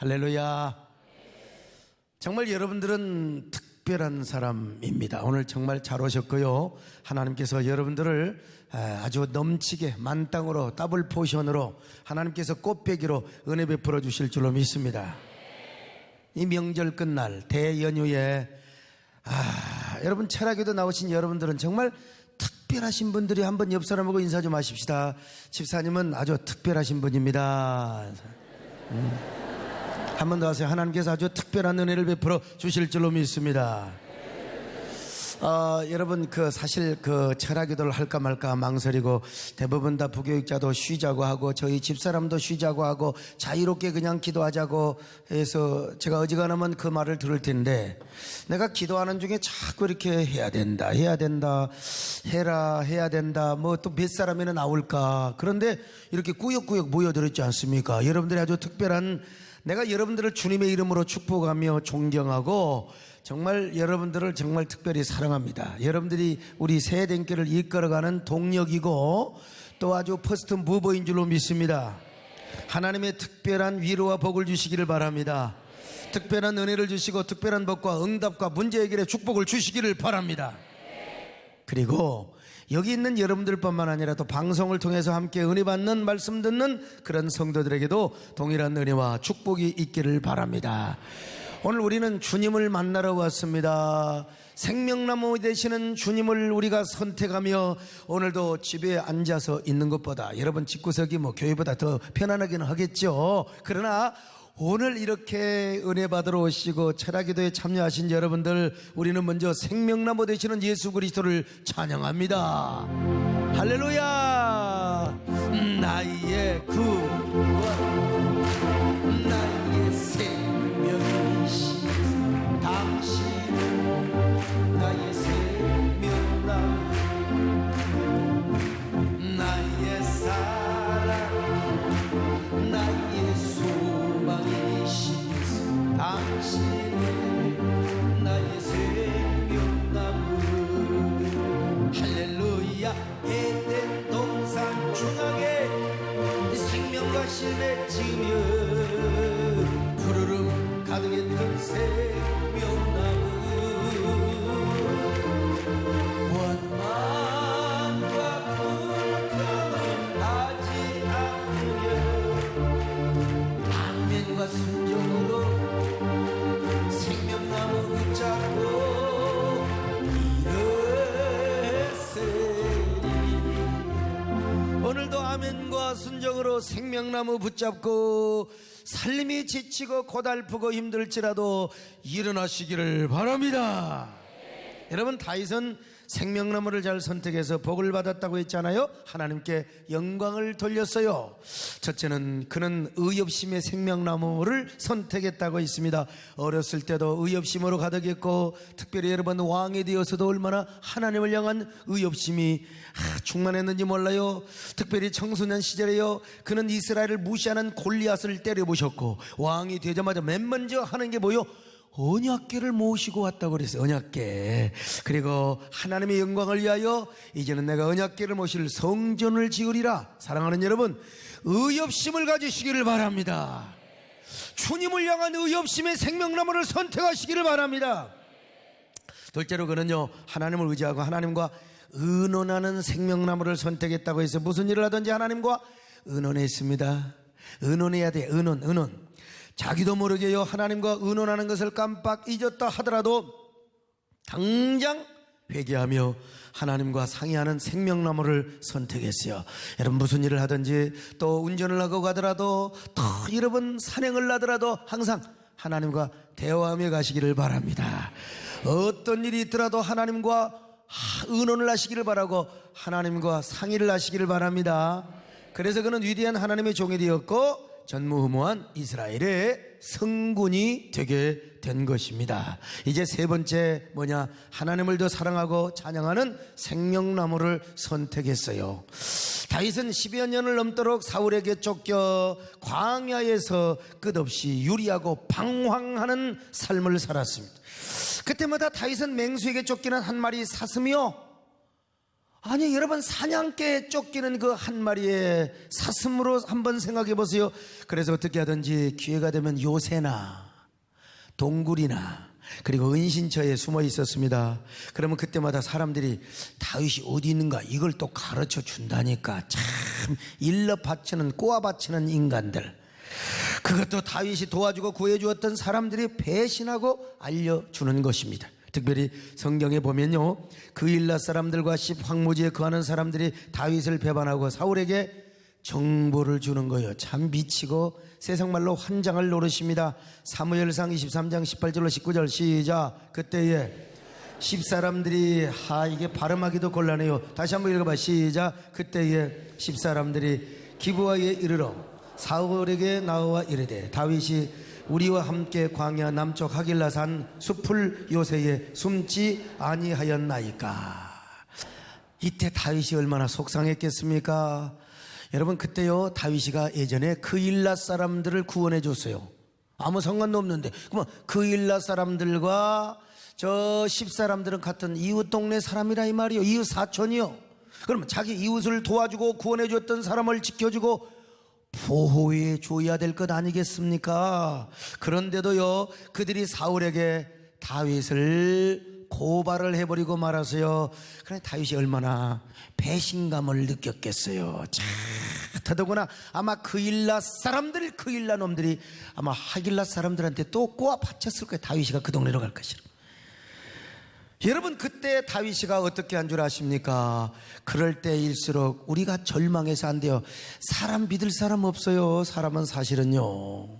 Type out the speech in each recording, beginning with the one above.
할렐루야. 정말 여러분들은 특별한 사람입니다. 오늘 정말 잘 오셨고요. 하나님께서 여러분들을 아주 넘치게 만땅으로 더블 포션으로 하나님께서 꽃배기로 은혜 베풀어 주실 줄로 믿습니다. 이 명절 끝날 대연휴에 여러분 철학에도 나오신 여러분들은 정말 특별하신 분들이 한번 옆 사람하고 인사 좀 하십시다. 집사님은 아주 특별하신 분입니다. 한 번 더 하세요. 하나님께서 아주 특별한 은혜를 베풀어 주실 줄로 믿습니다. 여러분 사실 철학기도를 할까 말까 망설이고 대부분 다 부교육자도 쉬자고 하고 저희 집사람도 쉬자고 하고 자유롭게 그냥 기도하자고 해서 제가 어지간하면 그 말을 들을 텐데 내가 기도하는 중에 자꾸 이렇게 해야 된다 해야 된다 뭐 또 몇 사람이나 나올까. 그런데 이렇게 꾸역꾸역 모여들었지 않습니까? 여러분들이 아주 특별한, 내가 여러분들을 주님의 이름으로 축복하며 존경하고 정말 여러분들을 정말 특별히 사랑합니다. 여러분들이 우리 세대인께를 이끌어가는 동력이고 또 아주 퍼스트 무버인 줄로 믿습니다. 하나님의 특별한 위로와 복을 주시기를 바랍니다. 특별한 은혜를 주시고 특별한 복과 응답과 문제 해결의 축복을 주시기를 바랍니다. 그리고 여기 있는 여러분들뿐만 아니라 또 방송을 통해서 함께 은혜 받는 말씀 듣는 그런 성도들에게도 동일한 은혜와 축복이 있기를 바랍니다. 오늘 우리는 주님을 만나러 왔습니다. 생명나무 되시는 주님을 우리가 선택하며 오늘도 집에 앉아서 있는 것보다, 여러분 집구석이 교회보다 더 편안하기는 하겠죠. 그러나 오늘 이렇게 은혜 받으러 오시고 철학기도에 참여하신 여러분들, 우리는 먼저 생명나무 되시는 예수 그리스도를 찬양합니다. 할렐루야. 나의 구원, 나의 생명이시 당신은 나의 생명나무, 나의 사랑, 나의 소망이시 당신은 나의 생명나무. 할렐루야. 에덴 동산 중앙에 생명과 실내 지으며 푸르름 가득했던 생명나무, 원망과 불평을 하지 않으며 안면과 순종으로 생명나무 붙잡고 일으세리. 오늘도 아멘과 순종으로 생명나무 붙잡고 살림이 지치고 고달프고 힘들지라도 일어나시기를 바랍니다. 여러분, 다윗은 생명나무를 잘 선택해서 복을 받았다고 했잖아요. 하나님께 영광을 돌렸어요. 첫째는 그는 의협심의 생명나무를 선택했다고 했습니다. 어렸을 때도 의협심으로 가득했고 특별히 여러분 왕이 되어서도 얼마나 하나님을 향한 의협심이 충만했는지 몰라요. 특별히 청소년 시절에요, 그는 이스라엘을 무시하는 골리앗을 때려부셨고 왕이 되자마자 맨 먼저 하는 게 뭐요? 언약궤를 모시고 왔다고 그랬어요. 언약궤. 그리고 하나님의 영광을 위하여 이제는 내가 언약궤를 모실 성전을 지으리라. 사랑하는 여러분, 의협심을 가지시기를 바랍니다. 주님을 향한 의협심의 생명나무를 선택하시기를 바랍니다. 둘째로 그는요, 하나님을 의지하고 하나님과 의논하는 생명나무를 선택했다고 해서 무슨 일을 하든지 하나님과 의논했습니다. 의논해야 돼. 의논. 자기도 모르게요, 하나님과 의논하는 것을 깜빡 잊었다 하더라도 당장 회개하며 하나님과 상의하는 생명나무를 선택했어요. 여러분, 무슨 일을 하든지 또 운전을 하고 가더라도 또 여러분 산행을 하더라도 항상 하나님과 대화하며 가시기를 바랍니다. 어떤 일이 있더라도 하나님과 의논을 하시기를 바라고 하나님과 상의를 하시기를 바랍니다. 그래서 그는 위대한 하나님의 종이 되었고 전무후무한 이스라엘의 성군이 되게 된 것입니다. 이제 세 번째 뭐냐? 하나님을 더 사랑하고 찬양하는 생명나무를 선택했어요. 다윗은 10여 년을 넘도록 사울에게 쫓겨 광야에서 끝없이 유리하고 방황하는 삶을 살았습니다. 그때마다 다윗은 맹수에게 쫓기는 한 마리 사슴이요, 아니 여러분, 사냥개에 쫓기는 그 한 마리의 사슴으로 한번 생각해 보세요. 그래서 어떻게 하든지 기회가 되면 요새나 동굴이나 그리고 은신처에 숨어 있었습니다. 그러면 그때마다 사람들이 다윗이 어디 있는가 이걸 또 가르쳐 준다니까. 참 일러 바치는, 꼬아 바치는 인간들. 그것도 다윗이 도와주고 구해주었던 사람들이 배신하고 알려주는 것입니다. 특별히 성경에 보면요, 그일라 사람들과 십 황무지에 거하는 사람들이 다윗을 배반하고 사울에게 정보를 주는 거예요. 참 미치고 세상말로 환장을 노릇입니다. 사무엘상 23장 18절로 19절 시작. 그때에 십 사람들이 이게 발음하기도 곤란해요. 다시 한번 읽어봐. 시작. 그때에 십 사람들이 기브아에 이르러 사울에게 나와 이르되 다윗이 우리와 함께 광야 남쪽 하길라산 숲을 요새에 숨지 아니하였나이까. 이때 다윗이 얼마나 속상했겠습니까? 여러분, 그때요 다윗이가 예전에 그일라 사람들을 구원해 줬어요. 아무 상관도 없는데. 그러면 그일라 사람들과 저 십 사람들은 같은 이웃 동네 사람이라 이 말이요. 이웃 사촌이요. 그러면 자기 이웃을 도와주고 구원해 줬던 사람을 지켜주고 보호해 줘야 될 것 아니겠습니까? 그런데도요 그들이 사울에게 다윗을 고발을 해버리고 말았어요. 그래 다윗이 얼마나 배신감을 느꼈겠어요. 자, 더더구나 아마 그일라 사람들, 그일라 놈들이 아마 하길라 사람들한테 또 꼬아 바쳤을 거예요. 다윗이가 그 동네로 갈 것이라. 여러분, 그때 다윗이가 어떻게 한 줄 아십니까? 그럴 때일수록 우리가 절망해서 안 돼요. 사람 믿을 사람 없어요. 사람은 사실은요,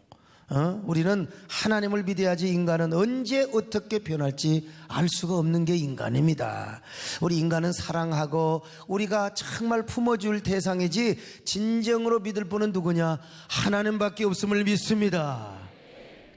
우리는 하나님을 믿어야지. 인간은 언제 어떻게 변할지 알 수가 없는 게 인간입니다. 우리 인간은 사랑하고 우리가 정말 품어줄 대상이지 진정으로 믿을 분은 누구냐? 하나님밖에 없음을 믿습니다.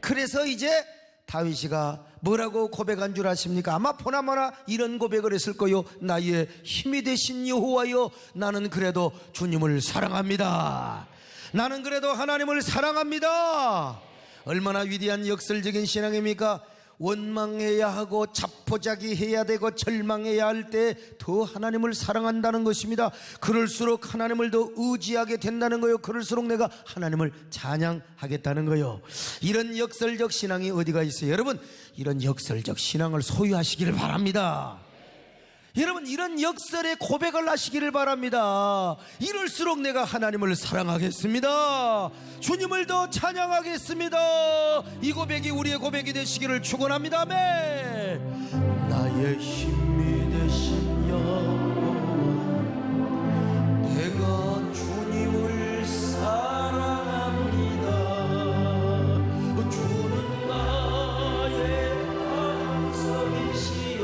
그래서 이제 다윗이가 뭐라고 고백한 줄 아십니까? 아마 보나마나 이런 고백을 했을 거요. 나의 힘이 되신 여호와여, 나는 그래도 주님을 사랑합니다. 나는 그래도 하나님을 사랑합니다. 얼마나 위대한 역설적인 신앙입니까? 원망해야 하고 자포자기 해야 되고 절망해야 할 때 더 하나님을 사랑한다는 것입니다. 그럴수록 하나님을 더 의지하게 된다는 거예요. 그럴수록 내가 하나님을 찬양하겠다는 거예요. 이런 역설적 신앙이 어디가 있어요? 여러분, 이런 역설적 신앙을 소유하시기를 바랍니다. 여러분, 이런 역설의 고백을 하시기를 바랍니다. 이럴수록 내가 하나님을 사랑하겠습니다. 주님을 더 찬양하겠습니다. 이 고백이 우리의 고백이 되시기를 축원합니다. 아멘. 나의 힘이 되신 여호와, 내가 주님을 사랑합니다. 주는 나의 반석이시여,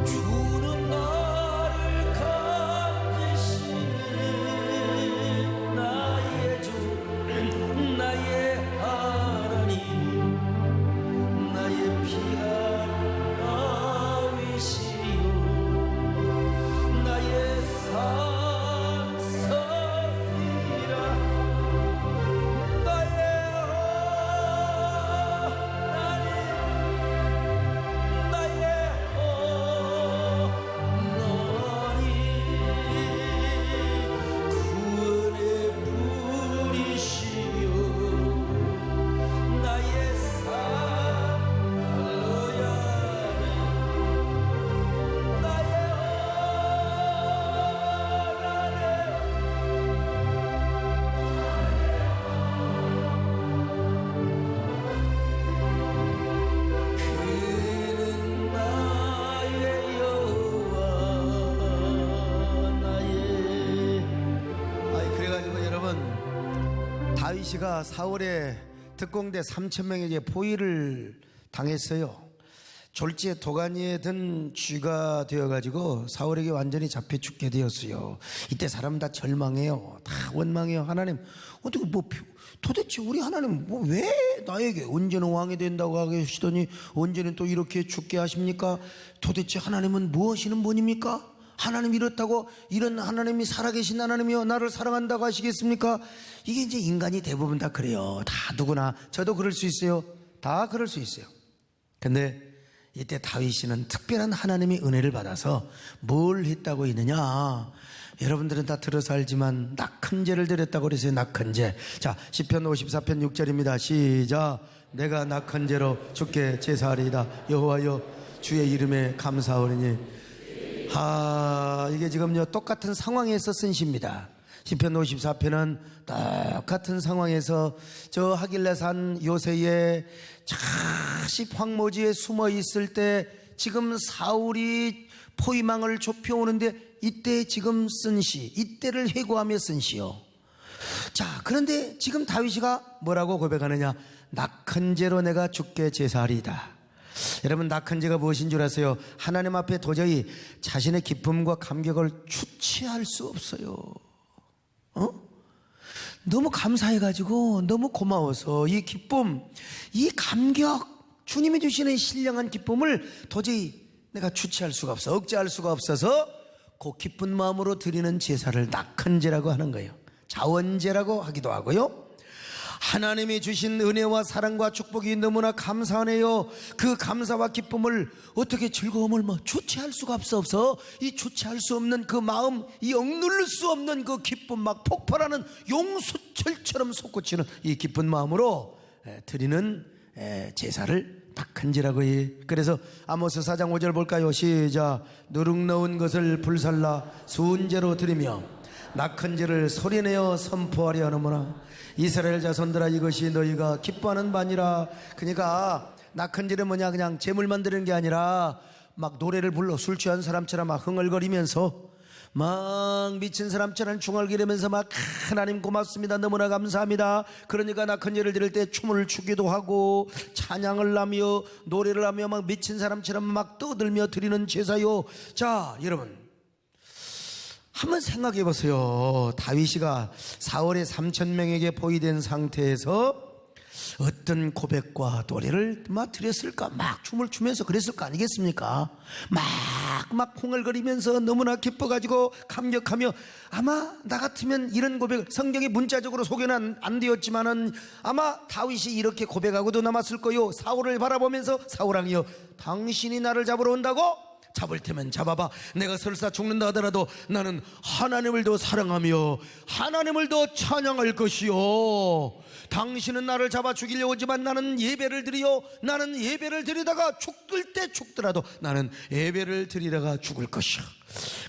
주는 나를 간지시는 나의 주, 나의 하나님, 나의 피할 아위시여, 나의 산성이라, 나의 다윗이가 사울의 특공대 3,000명에게 포위를 당했어요. 졸지에 도가니에 든 쥐가 되어가지고 사울에게 완전히 잡혀 죽게 되었어요. 이때 사람 다 절망해요. 다 원망해요. 하나님, 어떻게 도대체 우리 하나님 왜 나에게 언제는 왕이 된다고 하시더니 언제는 또 이렇게 죽게 하십니까? 도대체 하나님은 무엇이는 분입니까? 하나님 이렇다고, 이런 하나님이 살아계신 하나님이요 나를 사랑한다고 하시겠습니까? 이게 이제 인간이 대부분 다 그래요. 다 누구나, 저도 그럴 수 있어요. 다 그럴 수 있어요. 근데 이때 다윗이는 특별한 하나님의 은혜를 받아서 뭘 했다고 했느냐? 여러분들은 다 들어서 알지만 낙헌제를 드렸다고 그랬어요. 낙헌제. 자, 시편 54편 6절입니다. 시작. 내가 낙헌제로 주께 제사하리이다. 여호와여 주의 이름에 감사하오니. 이게 지금요 똑같은 상황에서 쓴 시입니다. 시편 54편은 똑같은 상황에서 저 하길레산 요새에 자식 황무지에 숨어 있을 때 지금 사울이 포위망을 좁혀오는데 이때 지금 쓴 시, 이때를 회고하며 쓴 시요. 자, 그런데 지금 다윗이가 뭐라고 고백하느냐? 낙헌제로 내가 주께 제사하리이다. 여러분, 낙헌제가 무엇인 줄 아세요? 하나님 앞에 도저히 자신의 기쁨과 감격을 주체할 수 없어요. 너무 감사해가지고 너무 고마워서 이 기쁨, 이 감격, 주님이 주시는 신령한 기쁨을 도저히 내가 주체할 수가 없어, 억제할 수가 없어서 그 기쁜 마음으로 드리는 제사를 낙헌제라고 하는 거예요. 자원제라고 하기도 하고요. 하나님이 주신 은혜와 사랑과 축복이 너무나 감사하네요. 그 감사와 기쁨을 어떻게 즐거움을 주체할 수가 없어 이 주체할 수 없는 그 마음, 이 억누를 수 없는 그 기쁨, 막 폭발하는 용수철처럼 솟구치는 이 기쁜 마음으로 드리는 제사를 낙헌제라고 해. 그래서 아모스 4장 5절 볼까요? 시작. 누룩 넣은 것을 불살라 순제로 드리며 낙헌제를 소리내어 선포하려 하노라. 이스라엘 자손들아, 이것이 너희가 기뻐하는 바니라. 그러니까 낙헌제는 뭐냐, 그냥 제물만 드리는 게 아니라 막 노래를 불러 술 취한 사람처럼 막 흥얼거리면서 막 미친 사람처럼 중얼거리면서 막 하나님 고맙습니다, 너무나 감사합니다. 그러니까 낙헌제를 드릴 때 춤을 추기도 하고 찬양을 하며 노래를 하며 막 미친 사람처럼 막 떠들며 드리는 제사요. 자, 여러분 한번 생각해 보세요. 다윗이가 사울의 3,000명에게 포위된 상태에서 어떤 고백과 노래를 막 드렸을까? 막 춤을 추면서 그랬을 거 아니겠습니까? 막 흥얼거리면서 너무나 기뻐가지고 감격하며, 아마 나 같으면 이런 고백, 성경에 문자적으로 소개는 안 되었지만은 아마 다윗이 이렇게 고백하고도 남았을 거요. 사울을 바라보면서, 사울왕이여, 당신이 나를 잡으러 온다고? 잡을 테면 잡아봐. 내가 설사 죽는다 하더라도 나는 하나님을 더 사랑하며 하나님을 더 찬양할 것이요. 당신은 나를 잡아 죽이려고 하지만 나는 예배를 드리요. 나는 예배를 드리다가 죽을 때 죽더라도 나는 예배를 드리다가 죽을 것이요.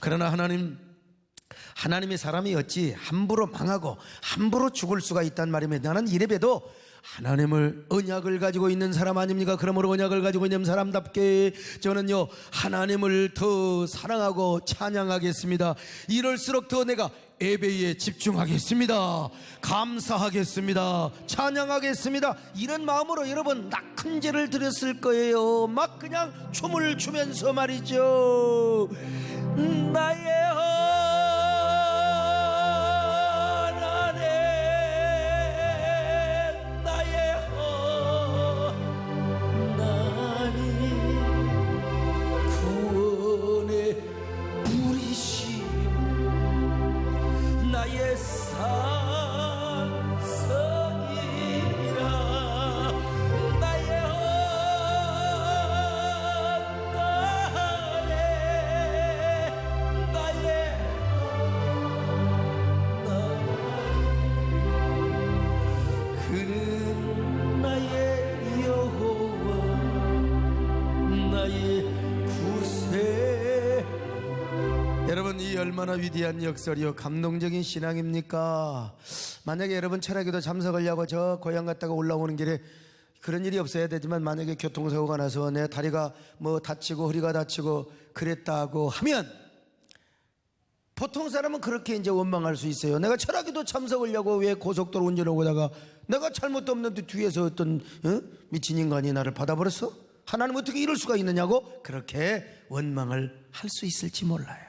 그러나 하나님이 사람이 어찌 함부로 망하고 함부로 죽을 수가 있단 말입니다. 나는 이래봬도 하나님을, 언약을 가지고 있는 사람 아닙니까? 그러므로 언약을 가지고 있는 사람답게 저는요 하나님을 더 사랑하고 찬양하겠습니다. 이럴수록 더 내가 예배에 집중하겠습니다. 감사하겠습니다. 찬양하겠습니다. 이런 마음으로 여러분 낙헌제를 드렸을 거예요. 막 그냥 춤을 추면서 말이죠. 나의 여러분, 이 얼마나 위대한 역설이요, 감동적인 신앙입니까? 만약에 여러분 철학기도 참석하려고 저 고향 갔다가 올라오는 길에 그런 일이 없어야 되지만 만약에 교통사고가 나서 내 다리가 다치고 허리가 다치고 그랬다고 하면 보통 사람은 그렇게 이제 원망할 수 있어요. 내가 철학기도 참석하려고 왜 고속도로 운전하고 오다가 내가 잘못도 없는데 뒤에서 어떤 미친 인간이 나를 받아버렸어? 하나님 어떻게 이럴 수가 있느냐고 그렇게 원망을 할 수 있을지 몰라요.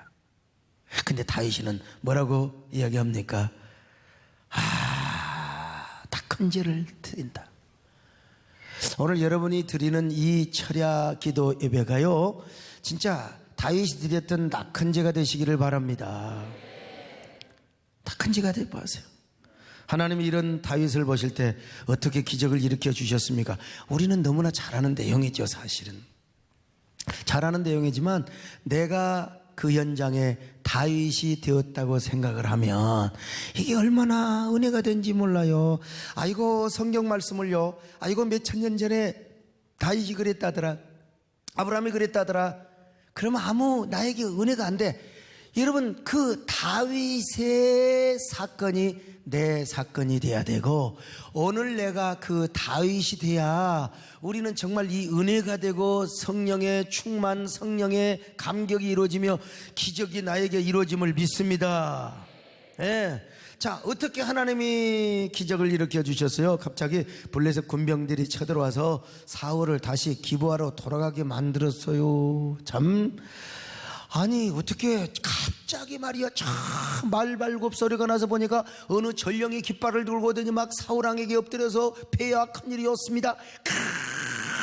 근데 다윗이는 뭐라고 이야기합니까? 낙헌제를 드린다. 오늘 여러분이 드리는 이 철야 기도 예배가요, 진짜 다윗이 드렸던 낙헌제가 되시기를 바랍니다. 낙헌제가 되어보세요. 하나님이 이런 다윗을 보실 때 어떻게 기적을 일으켜 주셨습니까? 우리는 너무나 잘하는 내용이죠, 사실은. 잘 아는 내용이지만 내가 그 현장에 다윗이 되었다고 생각을 하면 이게 얼마나 은혜가 된지 몰라요. 아이고 성경 말씀을요, 아이고 몇천 년 전에 다윗이 그랬다더라, 아브라함이 그랬다더라, 그러면 아무 나에게 은혜가 안 돼. 여러분, 그 다윗의 사건이 내 사건이 돼야 되고, 오늘 내가 그 다윗이 돼야 우리는 정말 이 은혜가 되고 성령의 충만, 성령의 감격이 이루어지며 기적이 나에게 이루어짐을 믿습니다. 예. 자, 어떻게 하나님이 기적을 일으켜 주셨어요? 갑자기 블레셋 군병들이 쳐들어와서 사울을 다시 기브아로 돌아가게 만들었어요. 참, 아니 어떻게 갑자기 말이야, 참 말발굽 소리가 나서 보니까 어느 전령이 깃발을 들고 오더니 막 사울왕에게 엎드려서 폐하 큰일이었습니다.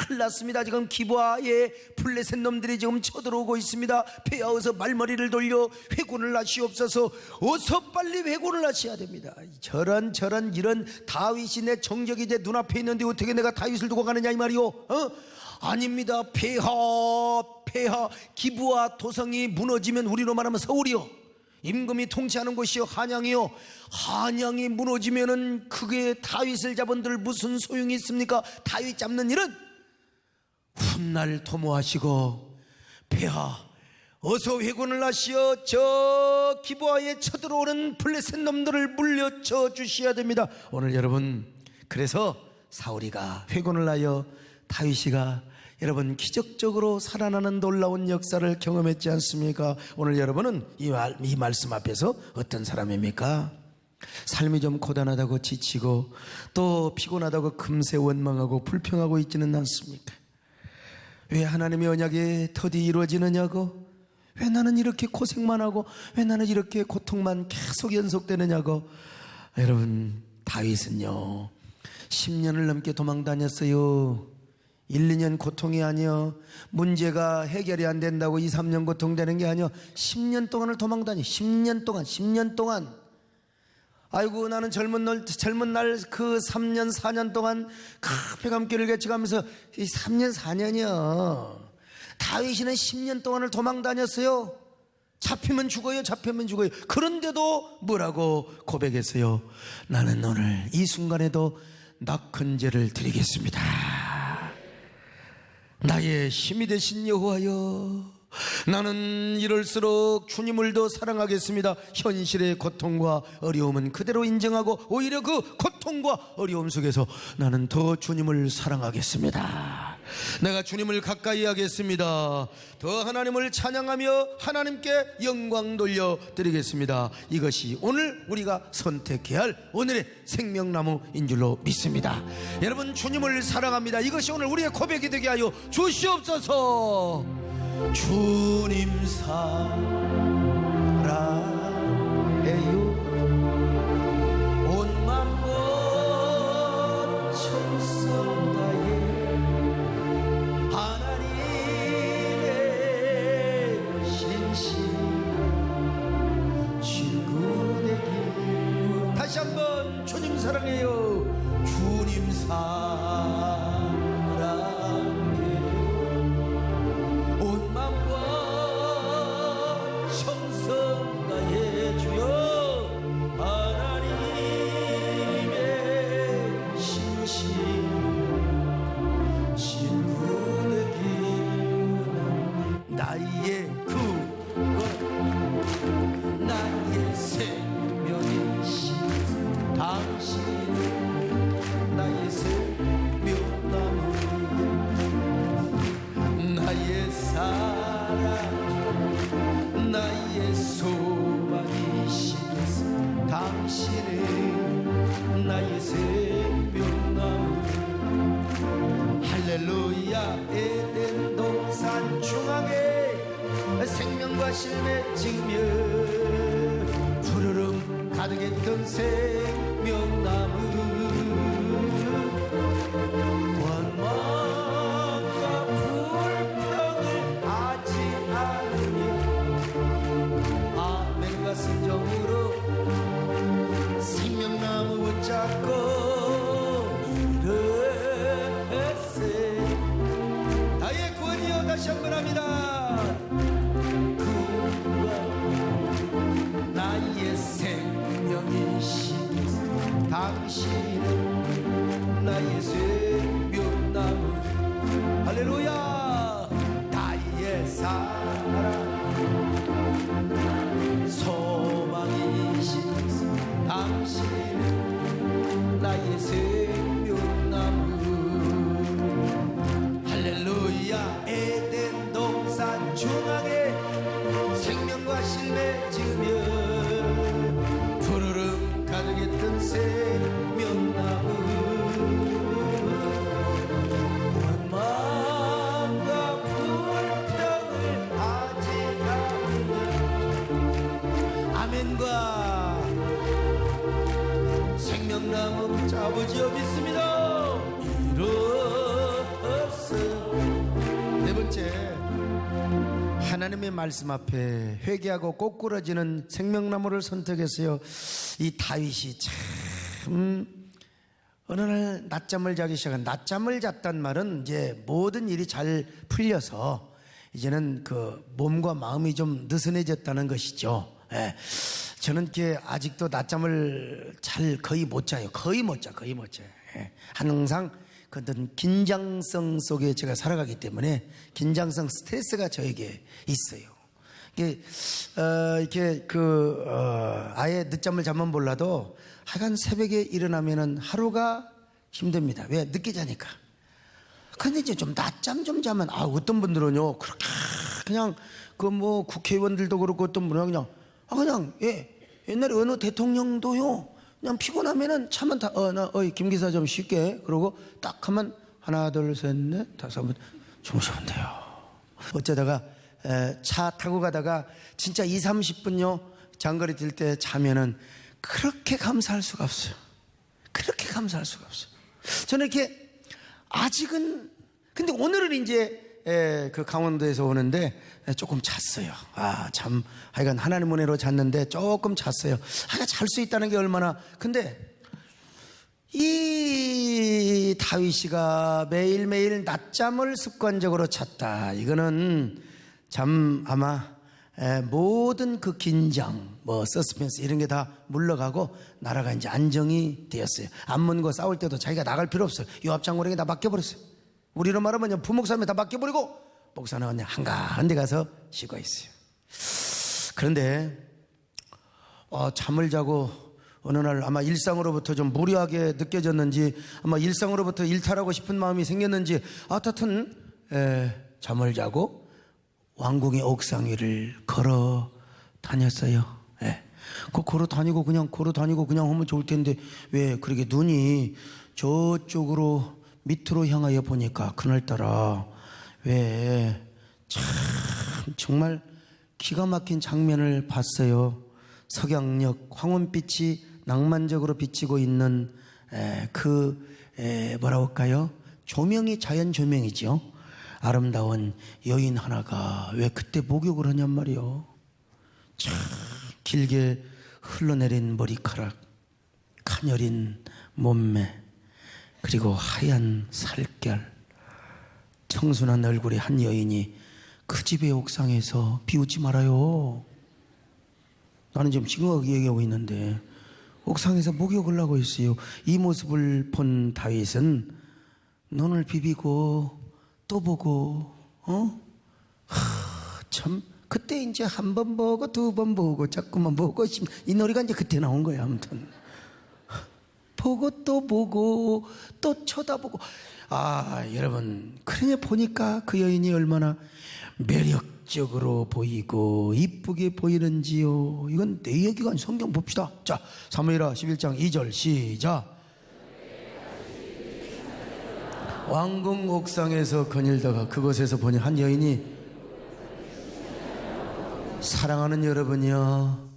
큰일 났습니다. 지금 기브아에 블레셋 놈들이 지금 쳐들어오고 있습니다. 폐하 어서 말머리를 돌려 회군을 하시옵소서. 어서 빨리 회군을 하셔야 됩니다. 저런 이런 다윗이 내 정적이 내 눈앞에 있는데 어떻게 내가 다윗을 두고 가느냐 이 말이요. 아닙니다. 폐하 기브아 도성이 무너지면 우리로 말하면 서울이요, 임금이 통치하는 곳이요, 한양이요, 한양이 무너지면은 그게 다윗을 잡은들 무슨 소용이 있습니까? 다윗 잡는 일은 훗날 도모하시고 폐하 어서 회군을 하시어 저 기브아에 쳐들어오는 블레셋 놈들을 물려쳐 주셔야 됩니다. 오늘 여러분, 그래서 사울이가 회군을 하여 다윗이가 여러분 기적적으로 살아나는 놀라운 역사를 경험했지 않습니까? 오늘 여러분은 이 말씀 앞에서 어떤 사람입니까? 삶이 좀 고단하다고 지치고 또 피곤하다고 금세 원망하고 불평하고 있지는 않습니까? 왜 하나님의 언약이 더디 이루어지느냐고, 왜 나는 이렇게 고생만 하고, 왜 나는 이렇게 고통만 계속 연속되느냐고. 여러분, 다윗은요 10년을 넘게 도망 다녔어요. 1, 2년 고통이 아니요, 문제가 해결이 안 된다고 2, 3년 고통되는 게 아니요, 10년 동안을 도망 다니. 10년 동안. 아이고 나는 젊은 날 그 3년 4년 동안 폐감길을 개척하면서 이 3년 4년이요, 다윗이는 10년 동안을 도망 다녔어요. 잡히면 죽어요. 그런데도 뭐라고 고백했어요? 나는 오늘 이 순간에도 낙헌제를 드리겠습니다. 나의 힘이 되신 여호와여, 나는 이럴수록 주님을 더 사랑하겠습니다. 현실의 고통과 어려움은 그대로 인정하고 오히려 그 고통과 어려움 속에서 나는 더 주님을 사랑하겠습니다. 내가 주님을 가까이 하겠습니다. 더 하나님을 찬양하며 하나님께 영광 돌려드리겠습니다. 이것이 오늘 우리가 선택해야 할 오늘의 생명나무인 줄로 믿습니다. 여러분, 주님을 사랑합니다. 이것이 오늘 우리의 고백이 되게 하여 주시옵소서. 주님 사랑해요. 온 만국 천성 다해 하나님의 신실한 친구 되기. 다시 한번 주님 사랑해요. 주님 생명과 실내 찍으며 푸르름 가득했던 생명나무 원망과 불평을 하지 않으며 아멘과 순종으로 생명나무 붙잡고 일어세. 나의 구원이여 다시 한번 축원합니다. 나의 생명이시니 당신은 나의 생명나무. 할렐루야. 나의 사랑 소망이시니 당신은 나의 생명나무. 할렐루야. 에덴 동산 중앙에 생명과 실매 지으며 푸르름 가득했던 생명나무. 원망과 불평을 하지 않으면 아멘과 생명나무 붙잡으지어 믿습니다. 이로써 네 번째, 하나님의 말씀 앞에 회개하고 꼬꾸라지는 생명나무를 선택했어요. 이 다윗이 참 어느 날 낮잠을 자기 시작한, 낮잠을 잤단 말은 이제 모든 일이 잘 풀려서 이제는 그 몸과 마음이 좀 느슨해졌다는 것이죠. 예. 저는 이렇게 아직도 낮잠을 잘 거의 못 자요. 거의 못 자요. 예. 항상 그런 긴장성 속에 제가 살아가기 때문에 긴장성 스트레스가 저에게 있어요. 이렇게 아예 늦잠을 자면 몰라도 하여간 새벽에 일어나면은 하루가 힘듭니다. 왜? 늦게 자니까. 근데 이제 좀 낮잠 좀 자면, 어떤 분들은요, 그렇게 그냥 그 뭐 국회의원들도 그렇고 어떤 분은 그냥 옛날에 어느 대통령도요, 그냥 피곤하면은 차만 김 기사 좀 쉴게. 그러고 딱 하면 하나, 둘, 셋, 넷, 다섯 번 주무시면 돼요. 어쩌다가 차 타고 가다가 진짜 2, 30분요 장거리 뛸 때 자면은 그렇게 감사할 수가 없어요. 그렇게 감사할 수가 없어요. 저는 이렇게 아직은, 근데 오늘은 이제 그 강원도에서 오는데 조금 잤어요. 하여간 하나님 은혜로 잤는데 조금 잤어요. 하여간 잘 수 있다는 게 얼마나. 근데 이 다윗이가 매일매일 낮잠을 습관적으로 잤다. 이거는 참 아마 모든 그 긴장, 서스펜스 이런 게 다 물러가고 나라가 이제 안정이 되었어요. 암몬과 싸울 때도 자기가 나갈 필요 없어요. 요압 장군에게 다 맡겨버렸어요. 우리로 말하면 부목사님에 다 맡겨버리고 목사는 그냥 한가한 데 가서 쉬고 있어요. 그런데 잠을 자고 어느 날 아마 일상으로부터 좀 무료하게 느껴졌는지, 아마 일상으로부터 일탈하고 싶은 마음이 생겼는지, 하여튼 잠을 자고 왕궁의 옥상 위를 걸어 다녔어요. 걸어 다니고 그냥 하면 좋을 텐데 왜 그렇게 눈이 저쪽으로 밑으로 향하여 보니까 그날따라 왜 참 정말 기가 막힌 장면을 봤어요. 석양역 황혼빛이 낭만적으로 비치고 있는 뭐라고 할까요? 조명이 자연 조명이죠. 아름다운 여인 하나가 왜 그때 목욕을 하냔 말이요. 참 길게 흘러내린 머리카락, 가녀린 몸매, 그리고 하얀 살결, 청순한 얼굴의 한 여인이 그 집의 옥상에서 비웃지 말아요. 나는 지금 심각하게 얘기하고 있는데 옥상에서 목욕을 하고 있어요. 이 모습을 본 다윗은 눈을 비비고 또 보고 참 그때 이제 한 번 보고 두 번 보고 자꾸만 보고 이 노래가 이제 그때 나온 거야. 아무튼 보고 또 보고 또 쳐다보고. 여러분, 그러냐 보니까 그 여인이 얼마나 매력적으로 보이고 이쁘게 보이는지요. 이건 내 얘기가 아니라 성경 봅시다. 자, 사무엘하 11장 2절 시작. 왕궁 옥상에서 거닐다가 그곳에서 보니 한 여인이, 사랑하는 여러분이요,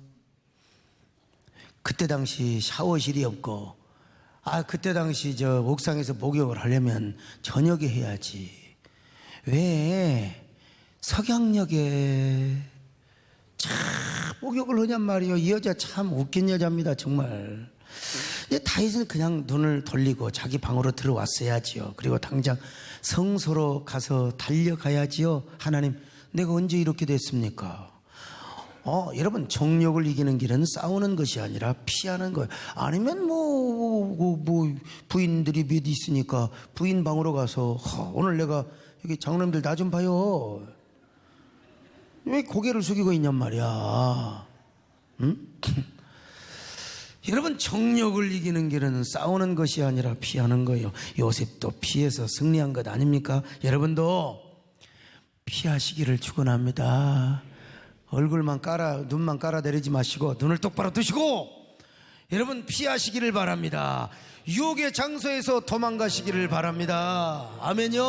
그때 당시 샤워실이 없고 그때 당시 저 옥상에서 목욕을 하려면 저녁에 해야지. 왜 석양역에 참 목욕을 하냔 말이요. 이 여자 참 웃긴 여자입니다, 정말. 다윗은 그냥 눈을 돌리고 자기 방으로 들어왔어야지요. 그리고 당장 성소로 가서 달려가야지요. 하나님, 내가 언제 이렇게 됐습니까? 여러분, 정욕을 이기는 길은 싸우는 것이 아니라 피하는 거예요. 아니면 부인들이 몇 있으니까 부인 방으로 가서 오늘 내가 여기 장로님들 나 좀 봐요. 왜 고개를 숙이고 있냔 말이야. 응? 여러분, 정욕을 이기는 길은 싸우는 것이 아니라 피하는 거예요. 요셉도 피해서 승리한 것 아닙니까? 여러분도 피하시기를 축원합니다. 얼굴만 눈만 깔아내리지 마시고 눈을 똑바로 뜨시고 여러분 피하시기를 바랍니다. 유혹의 장소에서 도망가시기를 바랍니다. 아멘요.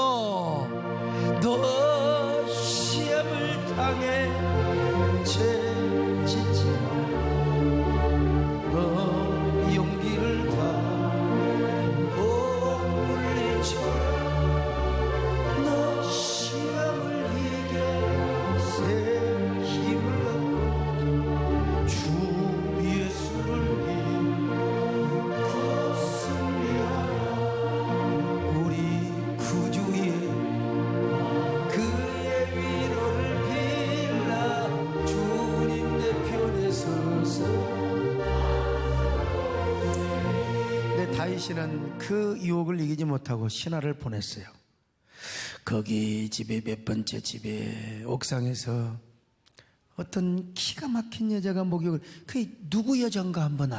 너 시험을 당해 지치마. 너 용기를 다 물리쳐라. 너 시험을 이겨 새 힘을 얻고 주 예수를 믿고 승리하라. 우리 구주의 그의 위로를 빌라. 주님 내 편에 서서. 다윗은 그 유혹을 이기지 못하고 신하를 보냈어요. 거기 집에 몇 번째 집에 옥상에서 어떤 기가 막힌 여자가 목욕을, 그게 누구 여잔가 한번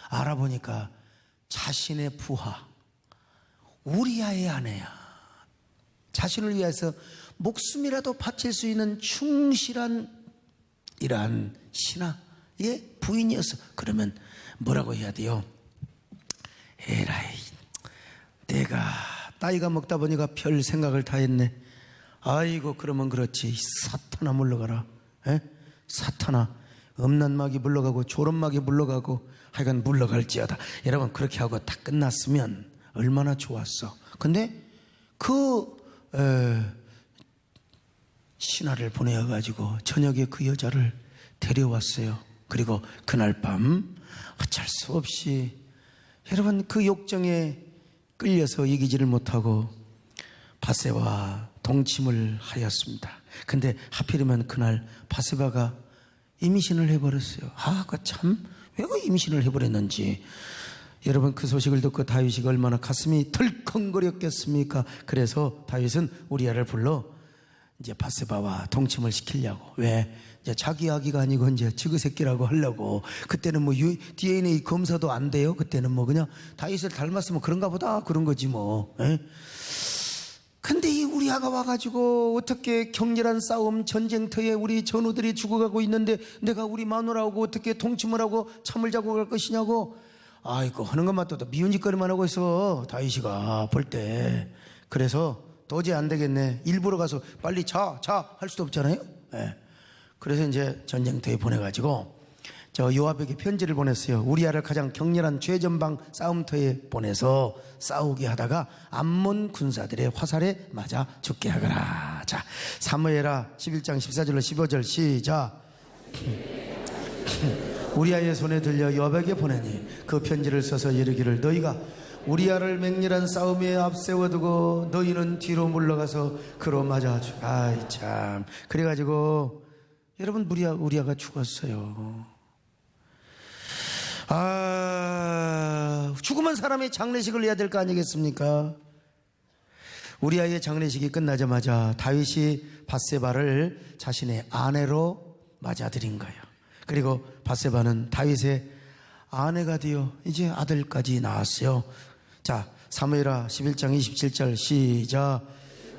알아보니까 자신의 부하 우리아의 아내야. 자신을 위해서 목숨이라도 바칠 수 있는 충실한 이러한 신하의 부인이었어. 그러면 뭐라고 해야 돼요? 에라이, 내가 나이가 먹다 보니까 별 생각을 다 했네. 아이고, 그러면 그렇지. 사탄아 물러가라. 사탄아, 음란막이 물러가고 조롱막이 물러가고 하여간 물러갈지어다. 여러분, 그렇게 하고 다 끝났으면 얼마나 좋았어. 근데 그 신하를 보내어가지고 저녁에 그 여자를 데려왔어요. 그리고 그날 밤 어쩔 수 없이 여러분 그 욕정에 끌려서 이기지를 못하고 바세바와 동침을 하였습니다. 근데 하필이면 그날 바세바가 임신을 해버렸어요. 참, 왜 그 임신을 해버렸는지. 여러분, 그 소식을 듣고 다윗이 얼마나 가슴이 덜컹거렸겠습니까? 그래서 다윗은 우리아를 불러 이제 바세바와 동침을 시키려고. 왜? 이제 자기 아기가 아니고 이제 지그새끼라고 하려고. 그때는 뭐 DNA 검사도 안 돼요. 그때는 뭐 그냥 다윗을 닮았으면 그런가 보다 그런 거지 뭐. 근데 이 우리아가 와가지고 어떻게 격렬한 싸움 전쟁터에 우리 전우들이 죽어가고 있는데 내가 우리 마누라하고 어떻게 동침을 하고 잠을 자고 갈 것이냐고. 아이고, 하는 것만 또 미운짓거리만 하고 있어 다윗이가 볼 때. 그래서 도저히 안 되겠네. 일부러 가서 빨리 자 할 수도 없잖아요. 그래서 이제 전쟁터에 보내가지고 저 요압에게 편지를 보냈어요. 우리아를 가장 격렬한 최전방 싸움터에 보내서 싸우게 하다가 암몬 군사들의 화살에 맞아 죽게 하거라. 자, 사무엘하 11장 14절로 15절 시작. 우리아의 손에 들려 요압에게 보내니 그 편지를 써서 이르기를 너희가 우리아를 맹렬한 싸움에 앞세워두고 너희는 뒤로 물러가서 그로 맞아 죽. 아이 참. 그래가지고 여러분 우리아가 죽었어요. 죽으면 사람이 장례식을 해야 될 거 아니겠습니까? 우리아의 장례식이 끝나자마자 다윗이 바세바를 자신의 아내로 맞아들인 거예요. 그리고 바세바는 다윗의 아내가 되어 이제 아들까지 낳았어요. 자, 사무엘하 11장 27절 시작.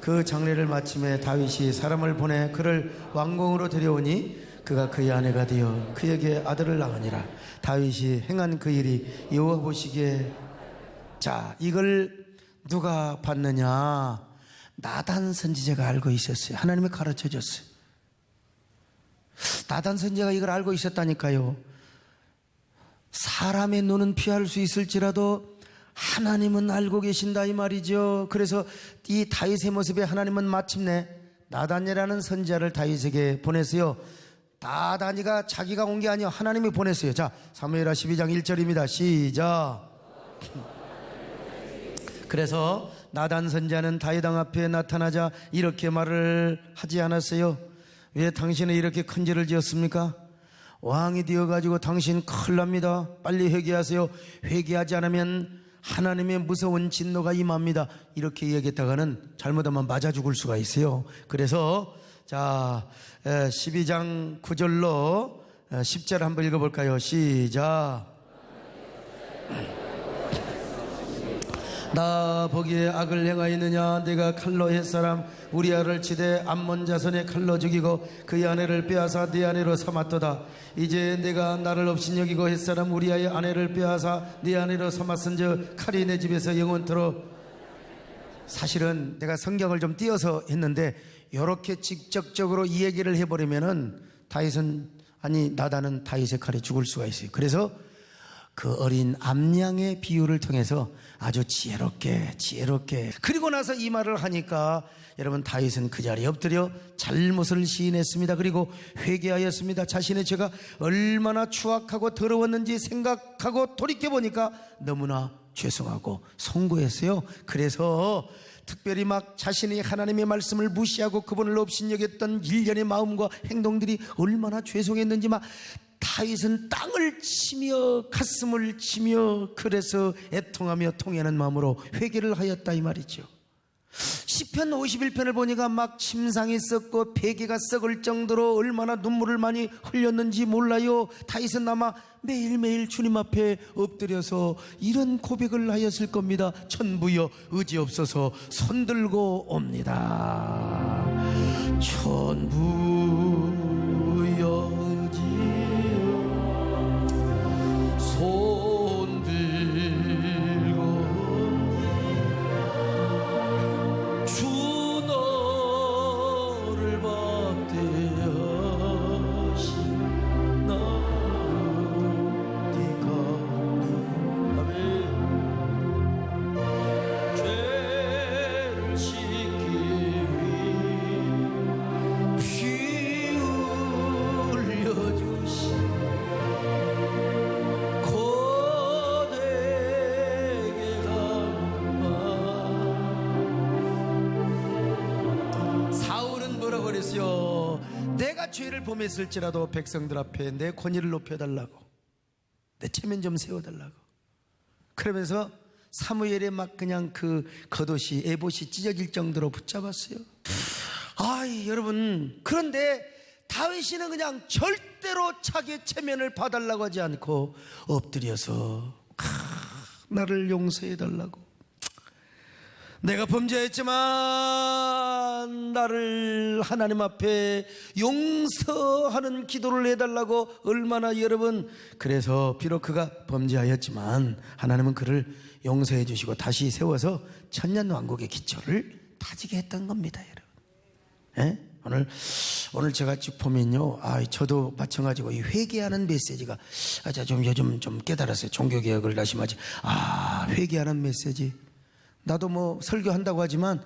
그 장례를 마침에 다윗이 사람을 보내 그를 왕궁으로 데려오니 그가 그의 아내가 되어 그에게 아들을 낳으니라. 다윗이 행한 그 일이 여호와 보시기에. 자, 이걸 누가 봤느냐? 나단 선지자가 알고 있었어요. 하나님이 가르쳐 줬어요. 나단 선지자가 이걸 알고 있었다니까요. 사람의 눈은 피할 수 있을지라도 하나님은 알고 계신다 이 말이죠. 그래서 이 다윗의 모습에 하나님은 마침내 나단이라는 선지자를 다윗에게 보냈어요. 나단이가 자기가 온 게 아니요, 하나님이 보냈어요. 자, 사무엘하 12장 1절입니다. 시작. 그래서 나단 선지자는 다윗 왕 앞에 나타나자 이렇게 말을 하지 않았어요. 왜 당신은 이렇게 큰 죄를 지었습니까? 왕이 되어가지고 당신 큰일 납니다. 빨리 회개하세요. 회개하지 않으면 하나님의 무서운 진노가 임합니다. 이렇게 얘기했다가는 잘못하면 맞아 죽을 수가 있어요. 그래서 자 12장 9절로 10절 한번 읽어볼까요? 시작. 나 보기에 악을 행하였느냐? 내가 칼로 햇사람 우리아를 치되 암몬 자손의 칼로 죽이고 그의 아내를 빼앗아 네 아내로 삼았도다. 이제 내가 나를 업신여기고 햇사람 우리아의 아내를 빼앗아 네 아내로 삼았은즉 칼이 내 집에서 영원토록. 사실은 내가 성경을 좀 띄어서 했는데 이렇게 직접적으로 이 얘기를 해버리면은 다윗은 나단은 다윗의 칼에 죽을 수가 있어요. 그래서 그 어린 암양의 비유를 통해서 아주 지혜롭게 그리고 나서 이 말을 하니까 여러분 다윗은 그 자리에 엎드려 잘못을 시인했습니다. 그리고 회개하였습니다. 자신의 죄가 얼마나 추악하고 더러웠는지 생각하고 돌이켜보니까 너무나 죄송하고 송구했어요. 그래서 특별히 막 자신이 하나님의 말씀을 무시하고 그분을 업신여겼던 일련의 마음과 행동들이 얼마나 죄송했는지 막 다윗은 땅을 치며 가슴을 치며 그래서 애통하며 통회하는 마음으로 회개를 하였다 이 말이죠. 시편 51편을 보니까 막 침상이 썩고 베개가 썩을 정도로 얼마나 눈물을 많이 흘렸는지 몰라요. 다윗은 아마 매일매일 주님 앞에 엎드려서 이런 고백을 하였을 겁니다. 천부여 의지없어서 손들고 옵니다. 천부여 내가 죄를 범했을지라도 백성들 앞에 내 권위를 높여달라고, 내 체면 좀 세워달라고. 그러면서 사무엘의 막 그냥 그 겉옷이 에봇이 찢어질 정도로 붙잡았어요. 여러분, 그런데 다윗이는 그냥 절대로 자기 체면을 봐달라고 하지 않고 엎드려서 나를 용서해달라고, 내가 범죄했지만 나를 하나님 앞에 용서하는 기도를 해달라고 얼마나 여러분, 그래서 비록 그가 범죄하였지만 하나님은 그를 용서해 주시고 다시 세워서 천년왕국의 기초를 다지게 했던 겁니다, 여러분. 오늘 제가 쭉 보면요, 저도 마찬가지고 이 회개하는 메시지가 좀 요즘 좀 깨달았어요. 종교개혁을 다시마지. 회개하는 메시지. 나도 뭐 설교한다고 하지만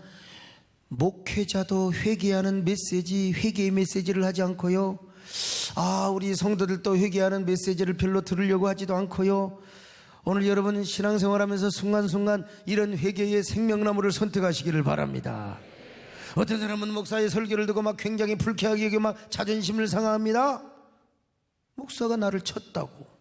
목회자도 회개하는 메시지, 회개의 메시지를 하지 않고요. 우리 성도들도 회개하는 메시지를 별로 들으려고 하지도 않고요. 오늘 여러분 신앙생활하면서 순간순간 이런 회개의 생명나무를 선택하시기를 바랍니다. 어떤 사람은 목사의 설교를 듣고 막 굉장히 불쾌하게 여기고 막 자존심을 상합니다. 목사가 나를 쳤다고.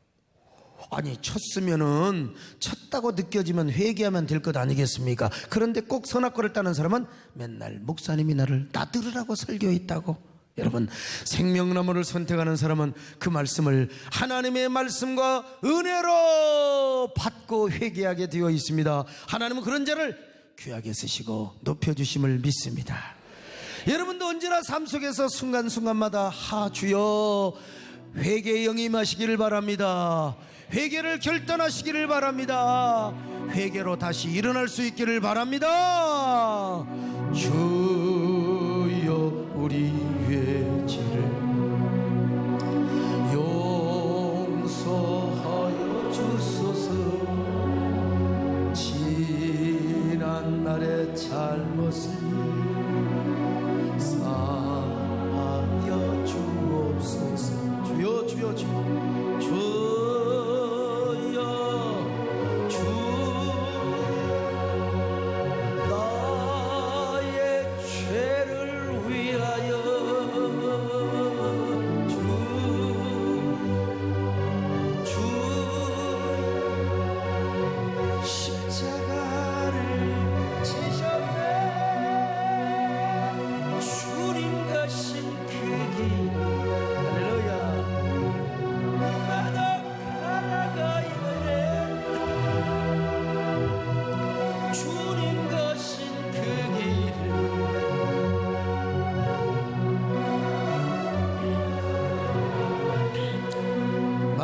쳤으면은 쳤다고 느껴지면 회개하면 될 것 아니겠습니까? 그런데 꼭 선악과를 따는 사람은 맨날 목사님이 나를 나들으라고 설교했다고. 여러분, 생명나무를 선택하는 사람은 그 말씀을 하나님의 말씀과 은혜로 받고 회개하게 되어 있습니다. 하나님은 그런 자를 귀하게 쓰시고 높여주심을 믿습니다. 여러분도 언제나 삶 속에서 순간순간마다 주여 회개의 영이 임하시기를 바랍니다. 회개를 결단하시기를 바랍니다. 회개로 다시 일어날 수 있기를 바랍니다. 주여 우리의 죄를 용서하여 주소서. 지난 날의 잘못을 사하여 주옵소서. 주여 주여 주여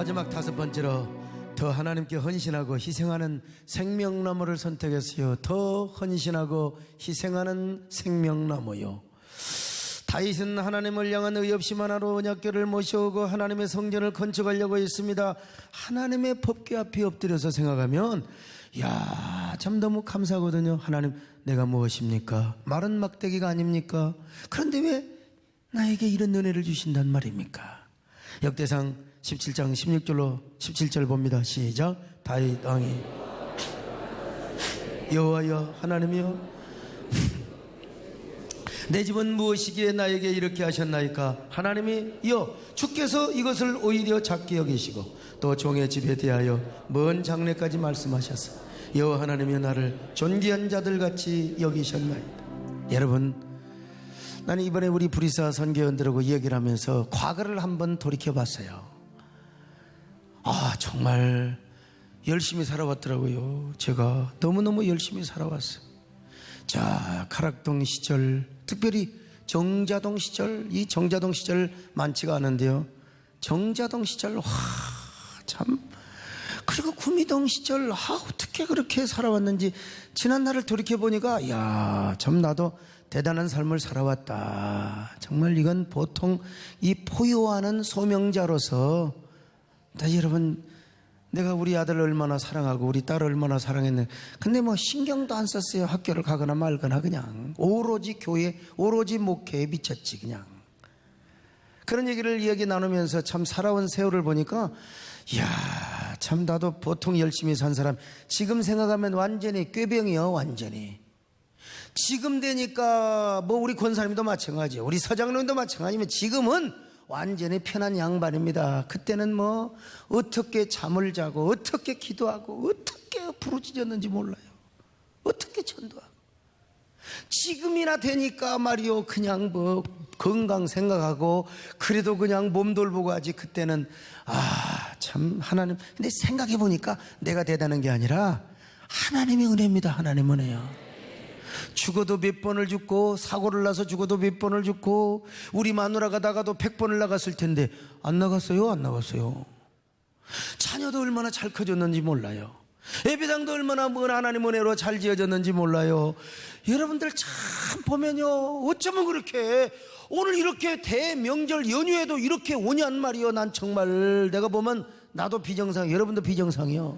마지막 5번째로 더 하나님께 헌신하고 희생하는 생명나무를 선택했어요. 더 헌신하고 희생하는 생명나무요. 다윗은 하나님을 향한 의 없이 하나로 언약궤를 모셔오고 하나님의 성전을 건축하려고 했습니다. 하나님의 법궤 앞에 엎드려서 생각하면 참 너무 감사하거든요. 하나님, 내가 무엇입니까? 마른 막대기가 아닙니까? 그런데 왜 나에게 이런 은혜를 주신단 말입니까? 역대상 17장 16절로 17절 봅니다. 시작. 다윗 왕이 여호와여 하나님이여 내 집은 무엇이기에 나에게 이렇게 하셨나이까? 하나님이 주께서 이것을 오히려 작게 여기시고 또 종의 집에 대하여 먼 장래까지 말씀하셨어. 여호와 하나님이 나를 존귀한 자들같이 여기셨나이다. 여러분, 나는 이번에 우리 브리사 선교원들하고 이야기를 하면서 과거를 한번 돌이켜봤어요. 정말 열심히 살아왔더라고요. 제가 너무너무 열심히 살아왔어요. 자, 가락동 시절, 특별히 정자동 시절, 이 정자동 시절 많지가 않은데요. 정자동 시절, 참. 그리고 구미동 시절, 어떻게 그렇게 살아왔는지 지난 날을 돌이켜보니까 참 나도 대단한 삶을 살아왔다. 정말 이건 보통 이 포효하는 소명자로서 여러분, 내가 우리 아들을 얼마나 사랑하고 우리 딸을 얼마나 사랑했네. 근데 신경도 안 썼어요. 학교를 가거나 말거나 그냥 오로지 교회, 오로지 목회에 미쳤지 그냥. 그런 얘기를 이야기 나누면서 참 살아온 세월을 보니까 참 나도 보통 열심히 산 사람, 지금 생각하면 완전히 꾀병이요. 완전히 지금 되니까 우리 권사님도 마찬가지예요. 우리 서장님도 마찬가지면 지금은 완전히 편한 양반입니다. 그때는 어떻게 잠을 자고 어떻게 기도하고 어떻게 부르짖었는지 몰라요. 어떻게 전도하고. 지금이나 되니까 말이요, 그냥 건강 생각하고 그래도 그냥 몸 돌보고 하지. 그때는 참 하나님. 근데 생각해 보니까 내가 대단한 게 아니라 하나님의 은혜입니다. 하나님의 은혜요. 죽어도 몇 번을 죽고 사고를 나서 죽어도 몇 번을 죽고 우리 마누라가 나가도 100번을 나갔을 텐데 안 나갔어요? 안 나갔어요. 자녀도 얼마나 잘 커졌는지 몰라요. 예배당도 얼마나 하나님 은혜로 잘 지어졌는지 몰라요. 여러분들 참 보면요, 어쩌면 그렇게 오늘 이렇게 대명절 연휴에도 이렇게 오냔 말이요. 난 정말 내가 보면 나도 비정상, 여러분도 비정상이요.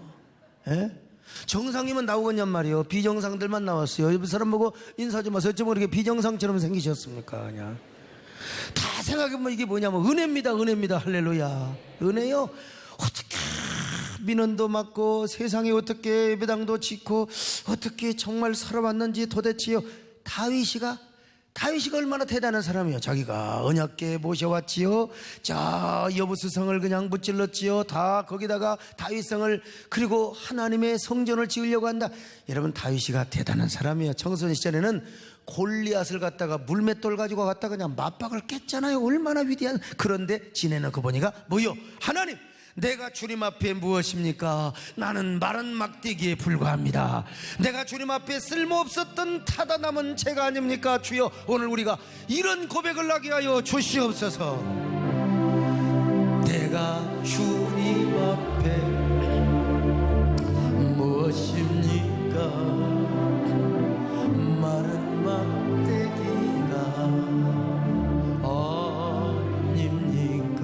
예? 정상이면 나오겠냔 말이요. 비정상들만 나왔어요. 옆 사람 보고 인사 좀 하세요. 어쩌면 그렇게 비정상처럼 생기셨습니까? 그냥 다 생각해보면 이게 뭐냐면 은혜입니다. 은혜입니다. 할렐루야. 은혜요. 어떻게 민원도 맞고 세상에 어떻게 예배당도 짓고 어떻게 정말 살아왔는지 도대체요. 다윗이가 얼마나 대단한 사람이에요. 자기가 언약궤 모셔왔지요. 자, 여부수성을 그냥 무찔렀지요. 다 거기다가 다윗성을, 그리고 하나님의 성전을 지으려고 한다. 여러분, 다윗이가 대단한 사람이에요. 청소년 시절에는 골리앗을 갖다가 물맷돌 가지고 갔다가 그냥 맞박을 깼잖아요. 얼마나 위대한. 그런데 지내놓고 보니까 하나님, 내가 주님 앞에 무엇입니까? 나는 마른 막대기에 불과합니다. 내가 주님 앞에 쓸모없었던 타다 남은 죄가 아닙니까? 주여, 오늘 우리가 이런 고백을 하게 하여 주시옵소서. 내가 주님 앞에 무엇입니까? 마른 막대기가 아닙니까?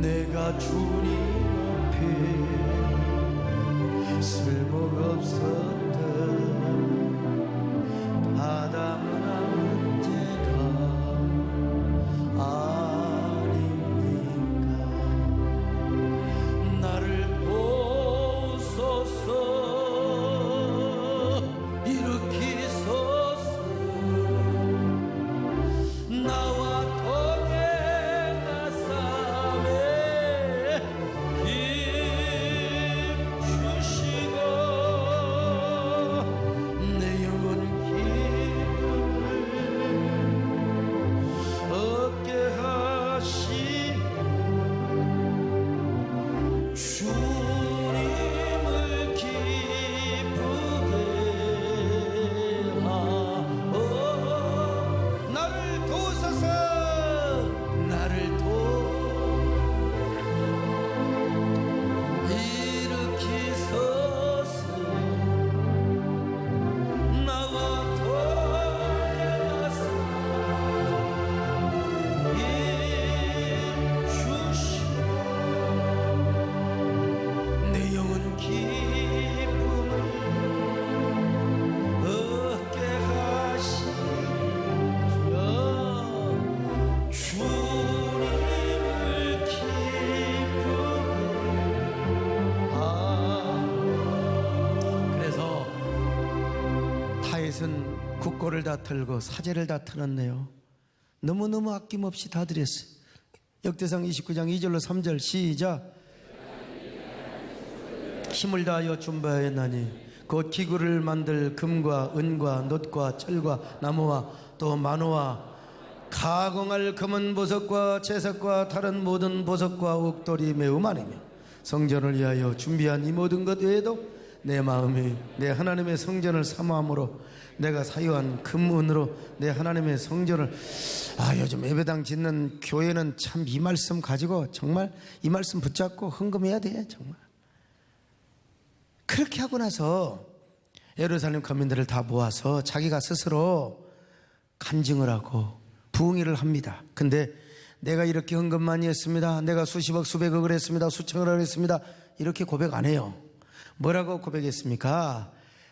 내가 주님 앞에 쓸모가 없었던 바다문 남은 죄가 아닙니까? 나를 보소서, 일으키소서. 나와 동행하사매 국고를 다 털고 사제를 다 털었네요. 너무너무 아낌없이 다 드렸어요. 역대상 29장 2절로 3절 시작. 힘을 다하여 준비하였나니 곧 기구를 만들 금과 은과 놋과 철과 나무와 또 만호와 가공할 금은 보석과 채석과 다른 모든 보석과 옥돌이 매우 많으며 성전을 위하여 준비한 이 모든 것 외에도 내 마음이 내 하나님의 성전을 사모함으로 내가 사유한 금은으로 내 하나님의 성전을 요즘 예배당 짓는 교회는 참 이 말씀 가지고 정말 이 말씀 붙잡고 헌금해야 돼. 정말 그렇게 하고 나서 예루살렘 거민들을 다 모아서 자기가 스스로 간증을 하고 부응회를 합니다. 근데 내가 이렇게 헌금 많이 했습니다, 내가 수십억 수백억을 했습니다, 수천억을 했습니다, 이렇게 고백 안 해요. 뭐라고 고백했습니까?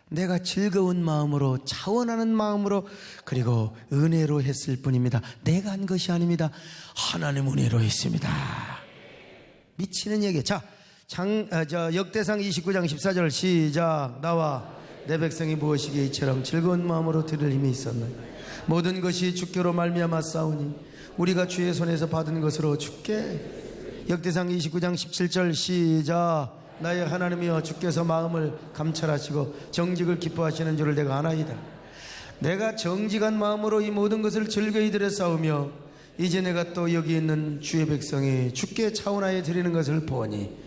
내가 즐거운 마음으로 자원하는 마음으로 그리고 은혜로 했을 뿐입니다. 내가 한 것이 아닙니다. 하나님 은혜로 했습니다. 미치는 얘기. 자, 역대상 29장 14절 시작. 나와 내 백성이 무엇이기에 이처럼 즐거운 마음으로 드릴 힘이 있었나요? 모든 것이 주께로 말미암아 싸우니 우리가 주의 손에서 받은 것으로 주께. 역대상 29장 17절 시작. 나의 하나님이여 주께서 마음을 감찰하시고 정직을 기뻐하시는 줄을 내가 아나이다. 내가 정직한 마음으로 이 모든 것을 즐거이 드려 싸우며 이제 내가 또 여기 있는 주의 백성이 주께 차원하여 드리는 것을 보니.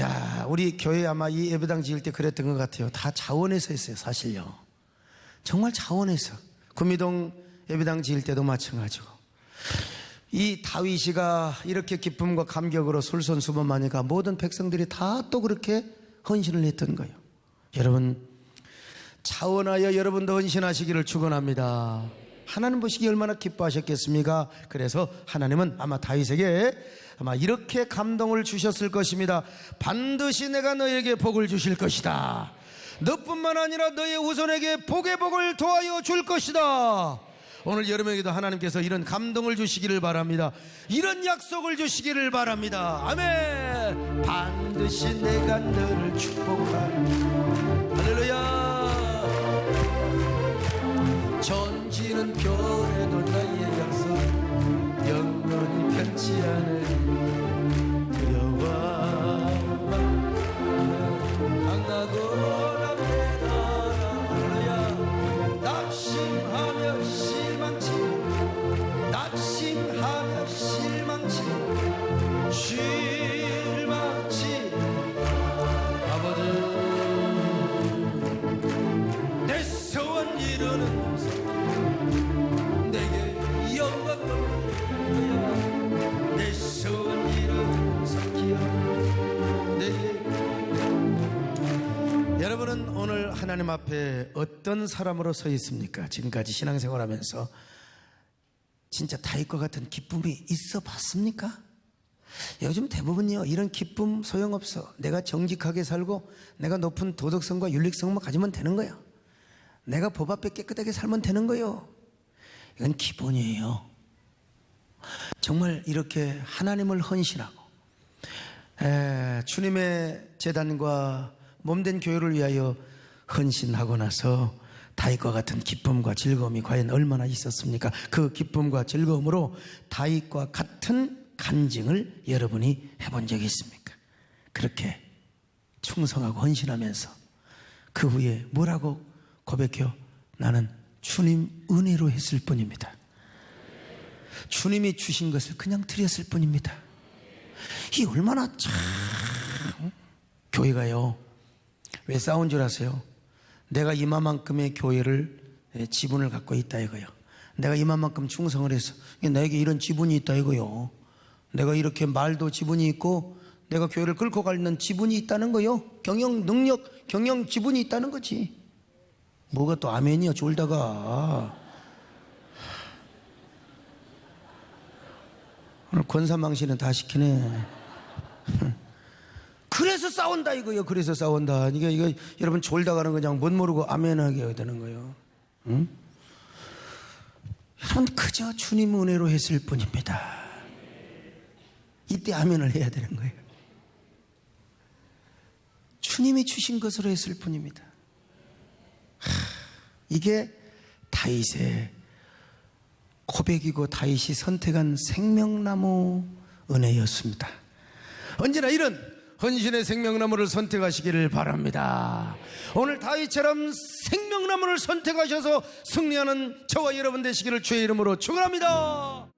야, 우리 교회 아마 이 예배당 지을 때 그랬던 것 같아요. 다 자원해서 했어요. 사실요, 정말 자원해서. 구미동 예배당 지을 때도 마찬가지고. 이 다윗이가 이렇게 기쁨과 감격으로 솔선수범하니까 모든 백성들이 다 또 그렇게 헌신을 했던 거예요. 여러분, 차원하여 여러분도 헌신하시기를 축원합니다. 하나님 보시기 얼마나 기뻐하셨겠습니까? 그래서 하나님은 아마 다윗에게 아마 이렇게 감동을 주셨을 것입니다. 반드시 내가 너에게 복을 주실 것이다. 너뿐만 아니라 너의 후손에게 복의 복을 더하여 줄 것이다. 오늘 여러분에게도 하나님께서 이런 감동을 주시기를 바랍니다. 이런 약속을 주시기를 바랍니다. 아멘. 반드시 내가 너를 축복하리. 할렐루야. 전지는 별에도 나의 약속 영원히 변치 않으리. 두려워 강나고 낙심하며 실망치 아버지 내 소원 이루는 내게 영광 돌리라. 내 소원 이루는 성기여 내게. 여러분은 오늘 하나님 앞에 어떤 사람으로 서 있습니까? 지금까지 신앙생활하면서 진짜 다윗과 같은 기쁨이 있어 봤습니까? 요즘 대부분요, 이런 기쁨 소용없어. 내가 정직하게 살고 내가 높은 도덕성과 윤리성만 가지면 되는 거야. 내가 법 앞에 깨끗하게 살면 되는 거예요. 이건 기본이에요. 정말 이렇게 하나님을 헌신하고 주님의 제단과 몸된 교회를 위하여 헌신하고 나서 다윗과 같은 기쁨과 즐거움이 과연 얼마나 있었습니까? 그 기쁨과 즐거움으로 다윗과 같은 간증을 여러분이 해본 적이 있습니까? 그렇게 충성하고 헌신하면서 그 후에 뭐라고 고백해요? 나는 주님 은혜로 했을 뿐입니다. 주님이 주신 것을 그냥 드렸을 뿐입니다. 이 얼마나 참 교회가요, 왜 싸운 줄 아세요? 내가 이만큼의 교회를 지분을 갖고 있다 이거요. 내가 이만큼 충성을 했어. 나에게 이런 지분이 있다 이거요. 내가 이렇게 말도 지분이 있고 내가 교회를 끌고 가는 지분이 있다는 거요. 경영 능력, 경영 지분이 있다는 거지. 뭐가 또 아멘이야 졸다가. 오늘 권사망신은 다 시키네. 그래서 싸운다 이거요. 그래서 싸운다. 이거 여러분 졸다가는 그냥 못 모르고 아멘하게 해야 되는 거예요. 응? 여러분 그저 주님 은혜로 했을 뿐입니다. 이때 아멘을 해야 되는 거예요. 주님이 주신 것으로 했을 뿐입니다. 이게 다윗의 고백이고 다윗이 선택한 생명나무 은혜였습니다. 언제나 이런 헌신의 생명나무를 선택하시기를 바랍니다. 오늘 다윗처럼 생명나무를 선택하셔서 승리하는 저와 여러분 되시기를 주의 이름으로 축원합니다.